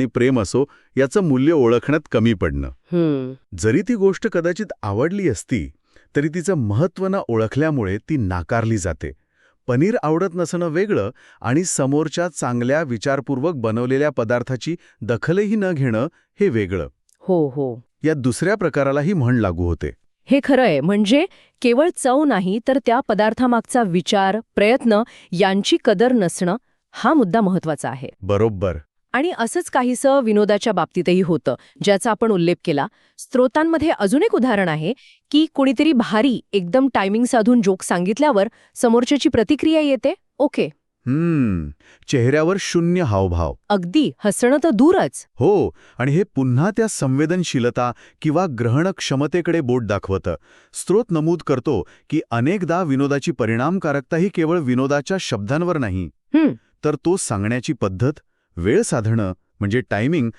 आणि प्रेम असो याचं मूल्य ओळखण्यात कमी पडणं. जरी ती गोष्ट कदाचित आवडली असती तरी तिचं महत्त्व न ओळखल्यामुळे ती नाकारली जाते. पनीर आवडत नसणं वेगळं आणि समोरच्या चांगल्या विचारपूर्वक बनवलेल्या पदार्थाची दखलही न घेणं हे वेगळं. हो हो. या दुसऱ्या प्रकारालाही म्हण लागू होते. हे खरं आहे. म्हणजे केवळ चव नाही तर त्या पदार्थामागचा विचार, प्रयत्न यांची कदर नसणं हा मुद्दा महत्वाचा आहे. बरोबर. आणि असंच काहीसं विनोदाच्या बाबतीतही होतं, ज्याचा आपण उल्लेख केला. स्त्रोतांमध्ये अजून एक उदाहरण आहे की कुणीतरी भारी एकदम टायमिंग साधून जोक सांगितल्यावर समोरच्याची प्रतिक्रिया येते, ओके. चेहऱ्यावर शून्य हावभाव. अगदी हसणं तर दूरच. हो, आणि हे पुन्हा त्या संवेदनशीलता किंवा ग्रहण क्षमतेकडे बोट दाखवतं. स्रोत नमूद करतो की अनेकदा विनोदाची परिणामकारकता ही केवळ विनोदाच्या शब्दांवर नाही, तर तो सांगण्याची पद्धत, वेळ साधणं म्हणजे टायमिंग